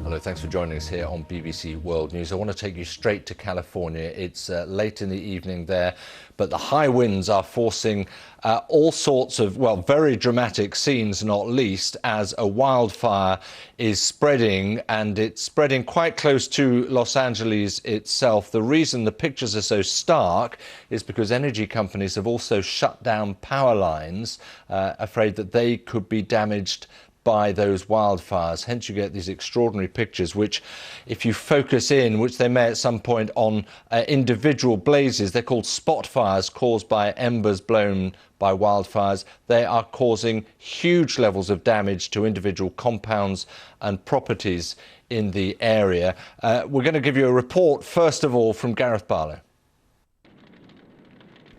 Hello, thanks for joining us here on BBC World News. I want to take you straight to California. It's late in the evening there, but the high winds are forcing all sorts of, well, very dramatic scenes, not least, as a wildfire is spreading, and it's spreading quite close to Los Angeles itself. The reason the pictures are so stark is because energy companies have also shut down power lines, afraid that they could be damaged by those wildfires. Hence you get these extraordinary pictures which, if you focus in, which they may at some point, on individual blazes, they're called spot fires caused by embers blown by wildfires. They are causing huge levels of damage to individual compounds and properties in the area. We're going to give you a report, first of all, from Gareth Barlow.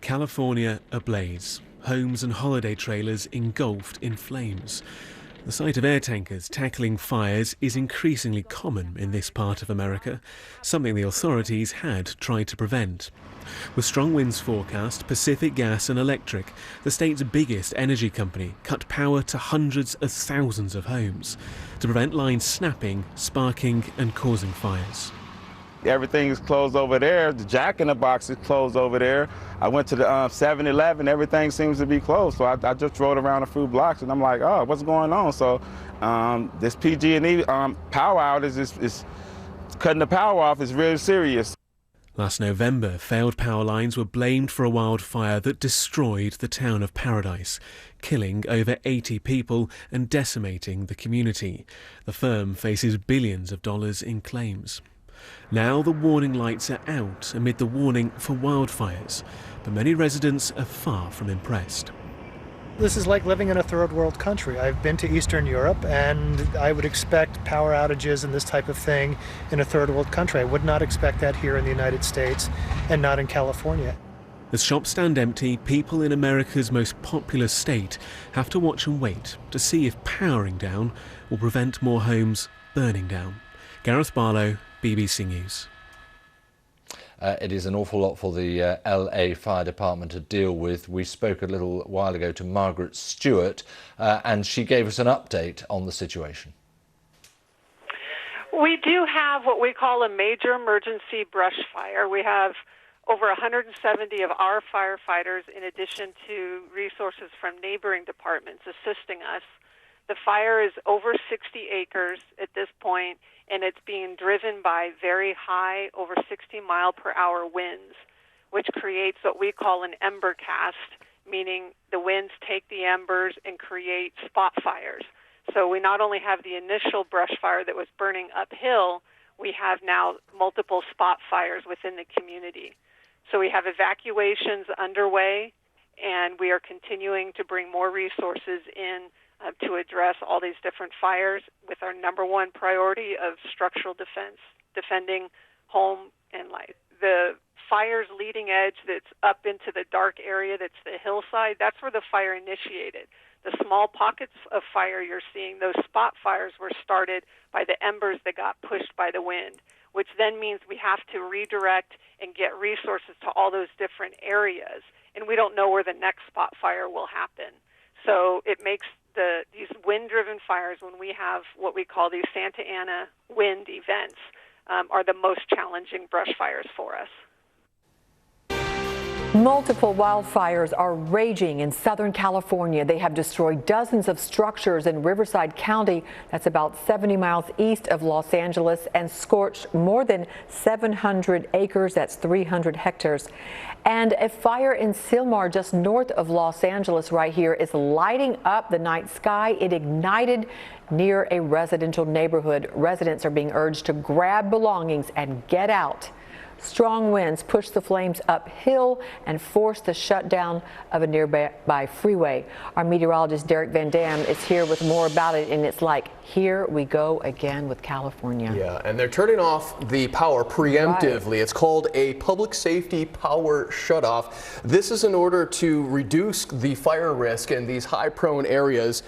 California ablaze. Homes and holiday trailers engulfed in flames. The sight of air tankers tackling fires is increasingly common in this part of America, something the authorities had tried to prevent. With strong winds forecast, Pacific Gas and Electric, the state's biggest energy company, cut power to hundreds of thousands of homes to prevent lines snapping, sparking and causing fires. Everything is closed over there. The Jack in the Box is closed over there. I went to the 7-Eleven. Everything seems to be closed. So I just rode around a few blocks, and I'm like, oh, what's going on? So this PG&E power outage is cutting the power off is really serious. Last November, failed power lines were blamed for a wildfire that destroyed the town of Paradise, killing over 80 people and decimating the community. The firm faces billions of dollars in claims. Now the warning lights are out amid the warning for wildfires, but many residents are far from impressed. This is like living in a third world country. I've been to Eastern Europe, and I would expect power outages and this type of thing in a third world country. I would not expect that here in the United States and not in California. As shops stand empty, people in America's most populous state have to watch and wait to see if powering down will prevent more homes burning down. Gareth Barlow, BBC News. It is an awful lot for the LA Fire Department to deal with. We spoke a little while ago to Margaret Stewart, and she gave us an update on the situation. We do have what we call a major emergency brush fire. We have over 170 of our firefighters, in addition to resources from neighboring departments, assisting us. The fire is over 60 acres at this point, and it's being driven by very high, over 60-mile-per-hour winds, which creates what we call an ember cast, meaning the winds take the embers and create spot fires. So we not only have the initial brush fire that was burning uphill, we have now multiple spot fires within the community. So we have evacuations underway, and we are continuing to bring more resources in to address all these different fires, with our number one priority of structural defense, defending home and life. The fire's leading edge that's up into the dark area, that's the hillside, that's where the fire initiated. The small pockets of fire you're seeing, those spot fires, were started by the embers that got pushed by the wind, which then means we have to redirect and get resources to all those different areas. And we don't know where the next spot fire will happen. So it makes these wind-driven fires, when we have what we call these Santa Ana wind events, are the most challenging brush fires for us. Multiple wildfires are raging in Southern California. They have destroyed dozens of structures in Riverside County, that's about 70 miles east of Los Angeles, and scorched more than 700 acres, that's 300 hectares. And a fire in Sylmar, just north of Los Angeles right here, is lighting up the night sky. It ignited near a residential neighborhood. Residents are being urged to grab belongings and get out. Strong winds pushed the flames uphill and forced the shutdown of a nearby freeway. Our meteorologist Derek Van Dam is here with more about it, and it's like, here we go again with California. Yeah, and they're turning off the power preemptively. Right. It's called a public safety power shutoff. This is in order to reduce the fire risk in these high-prone areas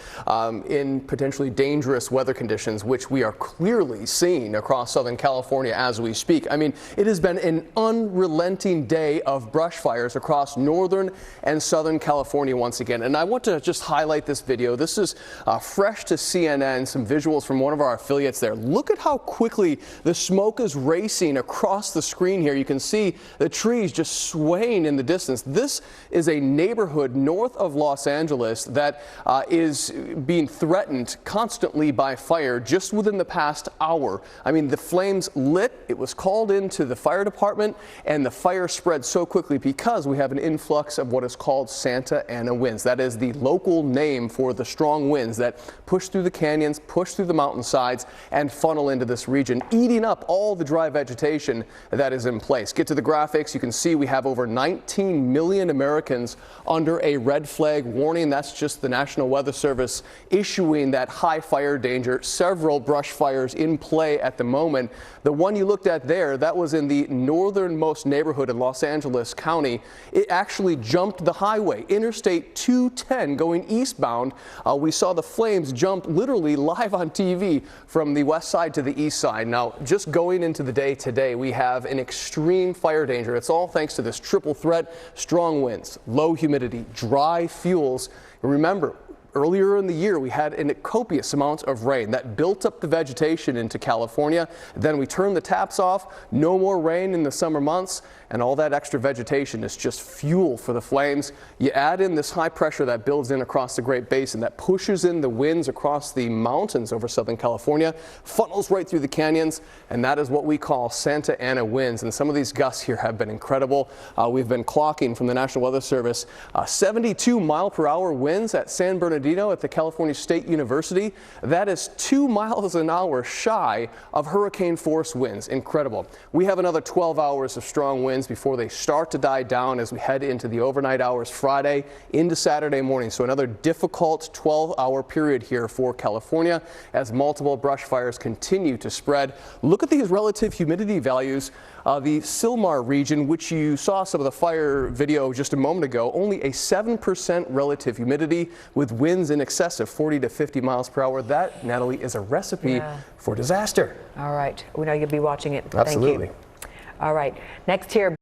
in potentially dangerous dangerous weather conditions, which we are clearly seeing across Southern California as we speak. I mean, it has been an unrelenting day of brush fires across Northern and Southern California once again. And I want to just highlight this video. This is fresh to CNN, some visuals from one of our affiliates there. Look at how quickly the smoke is racing across the screen here. You can see the trees just swaying in the distance. This is a neighborhood north of Los Angeles that is being threatened constantly by fire just within the past hour. I mean, the flames lit, it was called into the fire department, and the fire spread so quickly because we have an influx of what is called Santa Ana winds. That is the local name for the strong winds that push through the canyons, push through the mountainsides, and funnel into this region, eating up all the dry vegetation that is in place. Get to the graphics. You can see we have over 19 million Americans under a red flag warning. That's just the National Weather Service issuing that high fire danger. Several brush fires in play at the moment. The one you looked at there, that was in the northernmost neighborhood in Los Angeles County. It actually jumped the highway, Interstate 210 going eastbound. We saw the flames jump literally live on TV from the west side to the east side. Now, just going into the day today, we have an extreme fire danger. It's all thanks to this triple threat: strong winds, low humidity, dry fuels. Remember, earlier in the year, we had a copious amount of rain that built up the vegetation into California. Then we turned the taps off, no more rain in the summer months, and all that extra vegetation is just fuel for the flames. You add in this high pressure that builds in across the Great Basin that pushes in the winds across the mountains over Southern California, funnels right through the canyons, and that is what we call Santa Ana winds. And some of these gusts here have been incredible. We've been clocking from the National Weather Service 72 mile-per-hour winds at San Bernardino at the California State University. That is 2 miles an hour shy of hurricane force winds. Incredible. We have another 12 hours of strong winds before they start to die down as we head into the overnight hours Friday into Saturday morning. So another difficult 12-hour period here for California as multiple brush fires continue to spread. Look at these relative humidity values. The Sylmar region, which you saw some of the fire video just a moment ago, only a 7% relative humidity with winds in excess of 40 to 50 miles per hour. That, Natalie, is a recipe for disaster. All right. We know you'll be watching it. Absolutely. Thank you. All right. Next here.